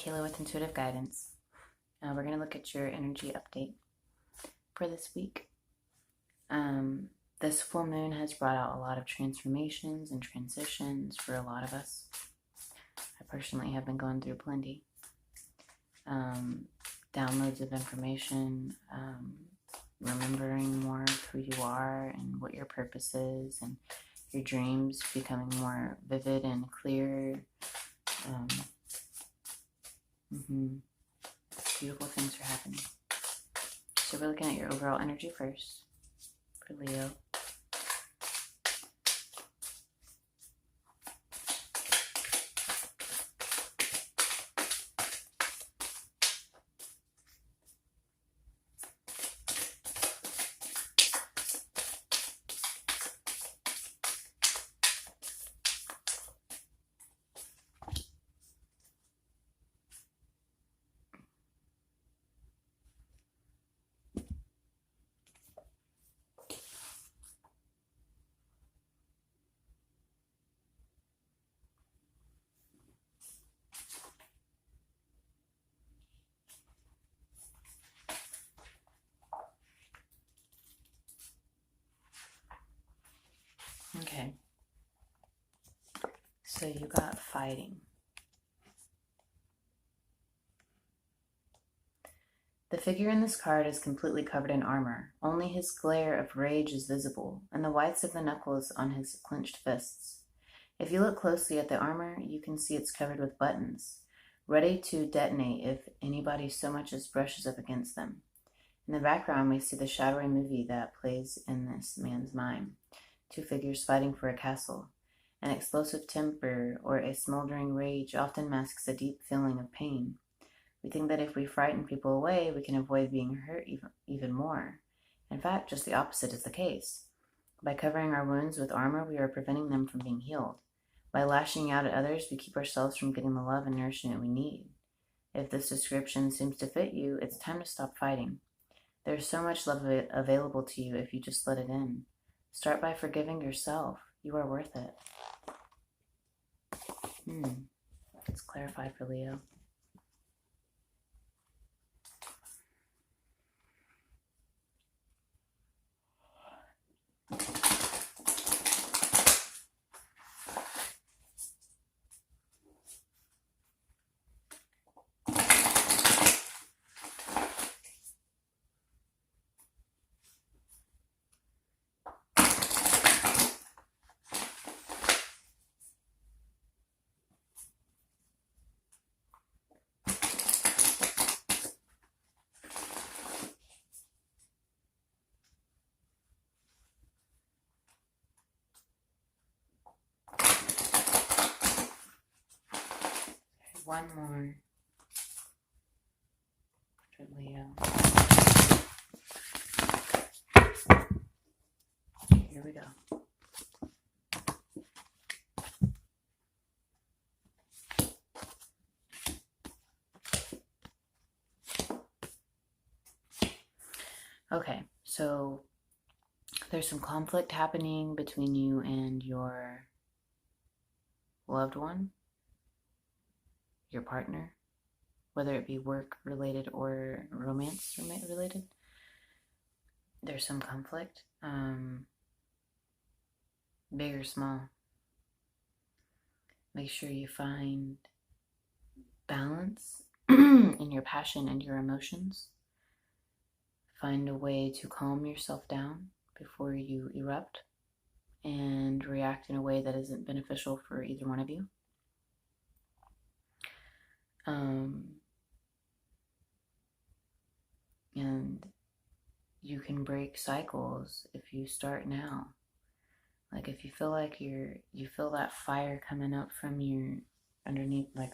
Kayla with Intuitive Guidance. We're going to look at your energy update for this week. This full moon has brought out a lot of transformations and transitions for a lot of us. I personally have been going through plenty. Downloads of information, remembering more of who you are and what your purpose is, and your dreams becoming more vivid and clear. Beautiful things are happening. So we're looking at your overall energy first for Leo. Okay, so you got fighting. The figure in this card is completely covered in armor. Only his glare of rage is visible, and the whites of the knuckles on his clenched fists. If you look closely at the armor, you can see it's covered with buttons, ready to detonate if anybody so much as brushes up against them. In the background, we see the shadowy movie that plays in this man's mind. Two figures fighting for a castle. An explosive temper or a smoldering rage often masks a deep feeling of pain. We think that if we frighten people away, we can avoid being hurt even more. In fact, just the opposite is the case. By covering our wounds with armor, we are preventing them from being healed. By lashing out at others, we keep ourselves from getting the love and nourishment we need. If this description seems to fit you, it's time to stop fighting. There's so much love available to you if you just let it in. Start by forgiving yourself. You are worth it. Let's clarify for Leo. One more for Leo. Here we go. Okay, so there's some conflict happening between you and your loved one, your partner, whether it be work related or romance related. There's some conflict, big or small. Make sure you find balance in your passion and your emotions. Find a way to calm yourself down before you erupt and react in a way that isn't beneficial for either one of you. And you can break cycles if you start now. Like if you feel like you feel that fire coming up from your underneath, like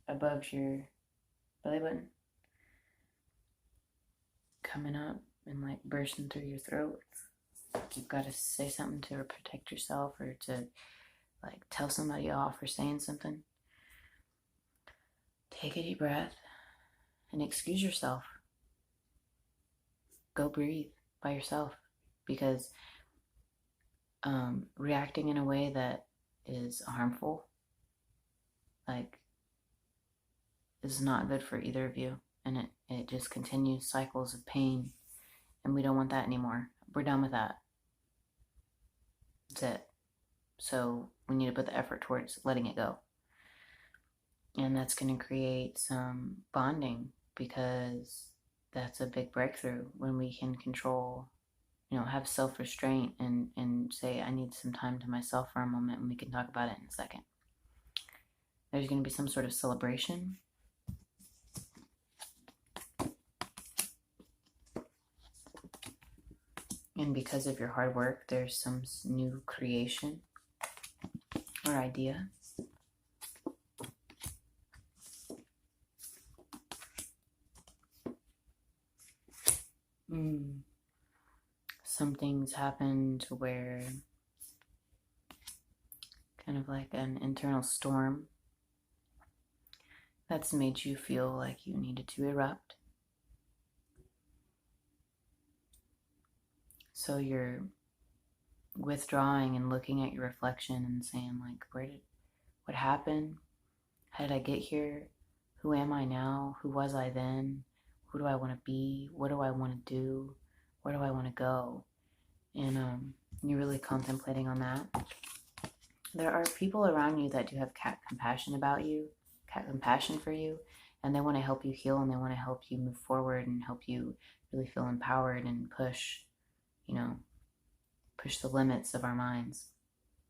above your belly button, coming up and like bursting through your throat. You've got to say something to protect yourself or to like tell somebody off for saying something. Take a deep breath and excuse yourself. Go breathe by yourself, because reacting in a way that is harmful, like is not good for either of you. And it just continues cycles of pain. And we don't want that anymore. We're done with that. That's it. So we need to put the effort towards letting it go. And that's going to create some bonding, because that's a big breakthrough when we can control, have self-restraint and say, I need some time to myself for a moment, and we can talk about it in a second. There's going to be some sort of celebration. And because of your hard work, there's some new creation or idea. Some things happen to where kind of like an internal storm that's made you feel like you needed to erupt. So you're withdrawing and looking at your reflection and saying, like, what happened? How did I get here? Who am I now? Who was I then? Who do I want to be? What do I want to do? Where do I want to go? And you're really contemplating on that. There are people around you that do have compassion for you, and they want to help you heal, and they want to help you move forward and help you really feel empowered and push the limits of our minds.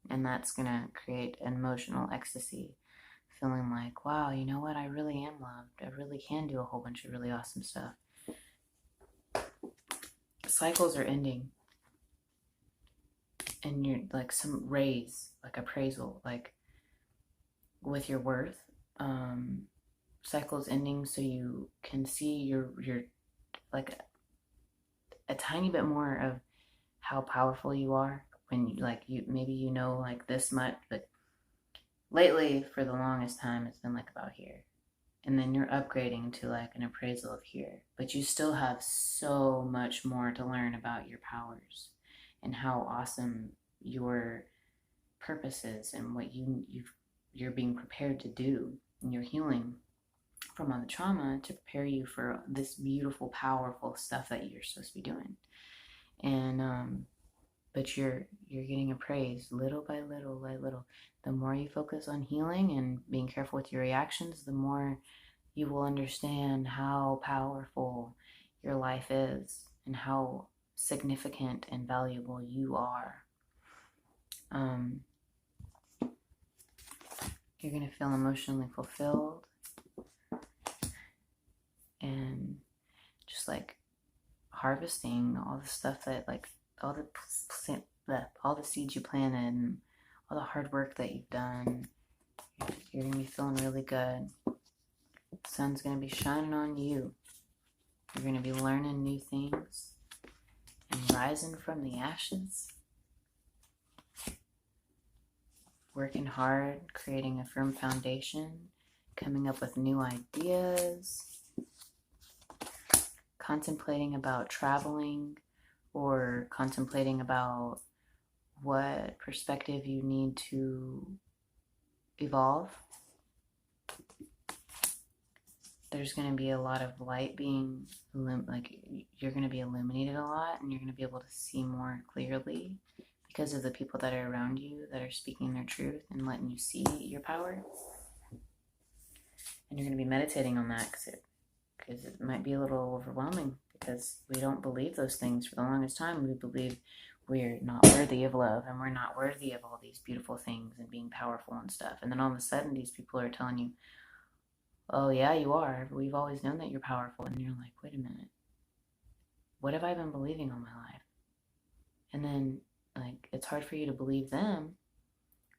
And that's going to create an emotional ecstasy, feeling like, wow, you know what? I really am loved. I really can do a whole bunch of really awesome stuff. Cycles are ending. And you're like some raise, like appraisal, like with your worth. Cycles ending so you can see your like a tiny bit more of how powerful you are when you like this much, but lately for the longest time it's been like about here, and then you're upgrading to like an appraisal of here, but you still have so much more to learn about your powers and how awesome your purpose is and what you're being prepared to do, and you're healing from all the trauma to prepare you for this beautiful, powerful stuff that you're supposed to be doing. And but you're getting appraised little by little by little. The more you focus on healing and being careful with your reactions, the more you will understand how powerful your life is and how significant and valuable you are. You're going to feel emotionally fulfilled and just like harvesting all the stuff that like all the seeds you planted and all the hard work that you've done. You're going to be feeling really good. The sun's going to be shining on you. You're going to be learning new things and rising from the ashes. Working hard, creating a firm foundation, coming up with new ideas, contemplating about traveling, or contemplating about what perspective you need to evolve. There's going to be a lot of light being, you're going to be illuminated a lot, and you're going to be able to see more clearly because of the people that are around you that are speaking their truth and letting you see your power. And you're going to be meditating on that because it might be a little overwhelming, because we don't believe those things. For the longest time, we believe we're not worthy of love and we're not worthy of all these beautiful things and being powerful and stuff. And then all of a sudden, these people are telling you, oh yeah, you are. We've always known that you're powerful. And you're like, wait a minute. What have I been believing all my life? And then like it's hard for you to believe them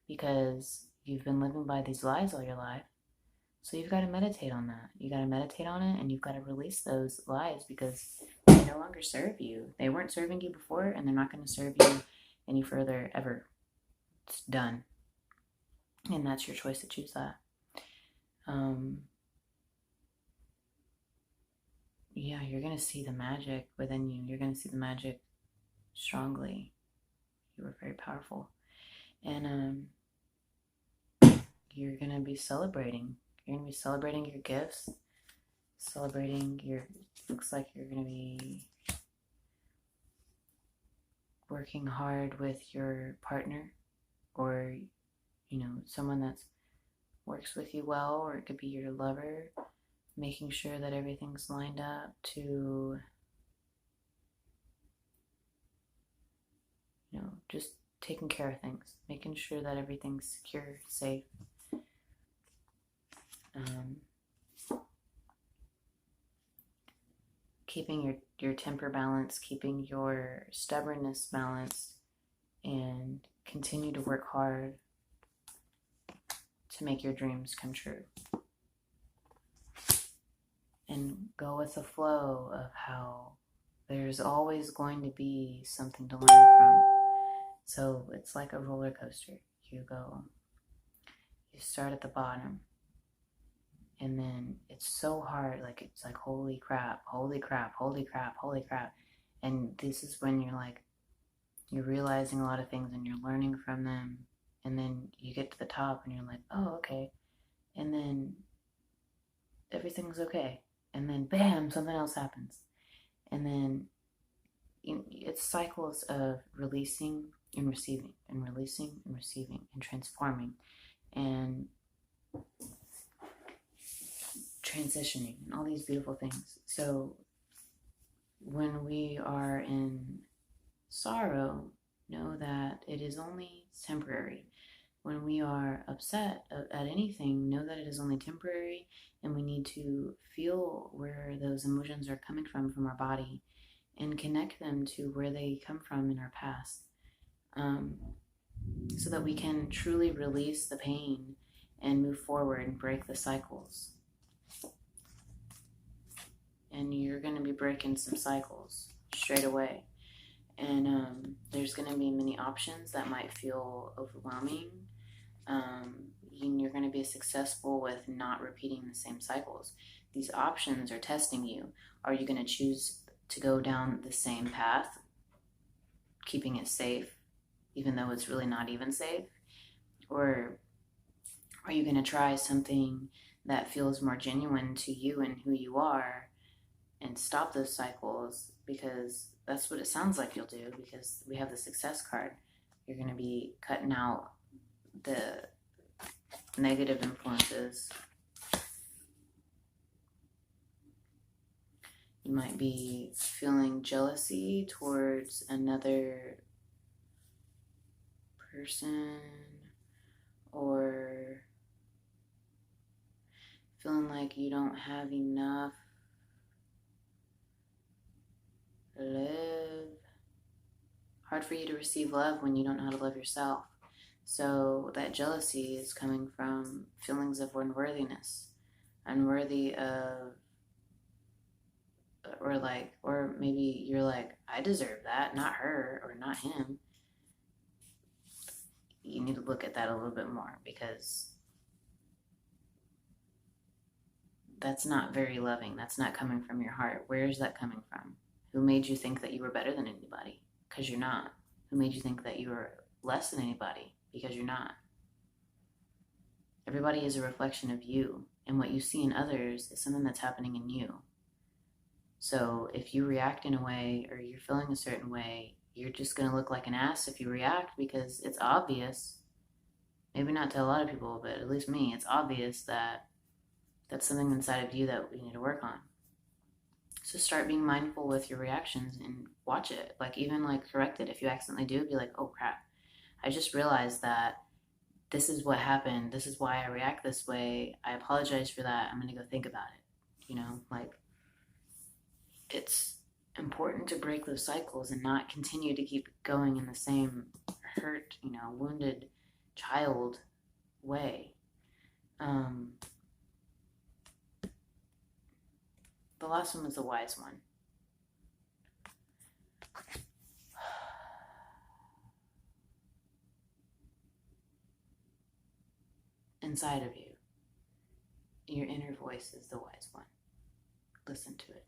because you've been living by these lies all your life. So you've got to meditate on that. You got to meditate on it, and you've got to release those lies because they no longer serve you. They weren't serving you before, and they're not going to serve you any further ever. It's done. And that's your choice to choose that. Yeah, you're going to see the magic within you. You're going to see the magic strongly. You were very powerful. And you're going to be celebrating. You're going to be celebrating your gifts, looks like you're going to be working hard with your partner, or, someone that works with you well, or it could be your lover, making sure that everything's lined up to, just taking care of things, making sure that everything's secure, safe. Keeping your temper balanced, keeping your stubbornness balanced, and continue to work hard to make your dreams come true. And go with the flow of how there's always going to be something to learn from. So it's like a roller coaster. You start at the bottom, and then it's so hard, it's like holy crap, holy crap, holy crap, holy crap. And this is when you're realizing a lot of things and you're learning from them, and then you get to the top and you're like, oh, okay. And then everything's okay, and then bam, something else happens. And then it's cycles of releasing and receiving, and releasing and receiving, and transforming, and transitioning, and all these beautiful things. So when we are in sorrow, know that it is only temporary. When we are upset at anything, know that it is only temporary, and we need to feel where those emotions are coming from our body, and connect them to where they come from in our past, so that we can truly release the pain and move forward and break the cycles. And you're going to be breaking some cycles straight away. And there's going to be many options that might feel overwhelming. You're going to be successful with not repeating the same cycles. These options are testing you. Are you going to choose to go down the same path, keeping it safe, even though it's really not even safe? Or are you going to try something that feels more genuine to you and who you are, and stop those cycles? Because that's what it sounds like you'll do, because we have the success card. You're going to be cutting out the negative influences. You might be feeling jealousy towards another person, or feeling like you don't have enough love. Hard for you to receive love when you don't know how to love yourself. So that jealousy is coming from feelings of unworthiness, unworthy of, or maybe you're like, I deserve that, not her or not him. You need to look at that a little bit more, because that's not very loving. That's not coming from your heart. Where is that coming from? Who made you think that you were better than anybody? Because you're not. Who made you think that you were less than anybody? Because you're not. Everybody is a reflection of you, and what you see in others is something that's happening in you. So if you react in a way, or you're feeling a certain way, you're just going to look like an ass if you react, because it's obvious. Maybe not to a lot of people, but at least me, it's obvious that that's something inside of you that we need to work on. So start being mindful with your reactions and watch it. Even correct it if you accidentally do. Be like, oh crap, I just realized that this is what happened. This is why I react this way. I apologize for that. I'm going to go think about it. It's important to break those cycles and not continue to keep going in the same hurt, wounded child way. The last one was the wise one. Inside of you, your inner voice is the wise one. Listen to it.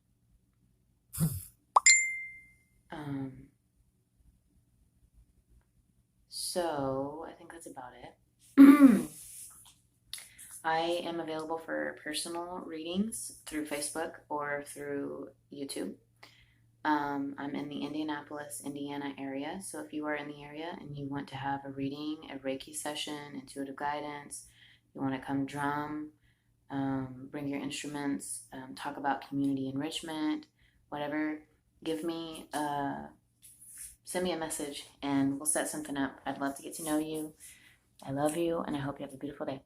So I think that's about it. I am available for personal readings through Facebook or through YouTube. I'm in the Indianapolis, Indiana area. So if you are in the area and you want to have a reading, a Reiki session, intuitive guidance, you want to come drum, bring your instruments, talk about community enrichment, whatever, give me, send me a message and we'll set something up. I'd love to get to know you. I love you and I hope you have a beautiful day.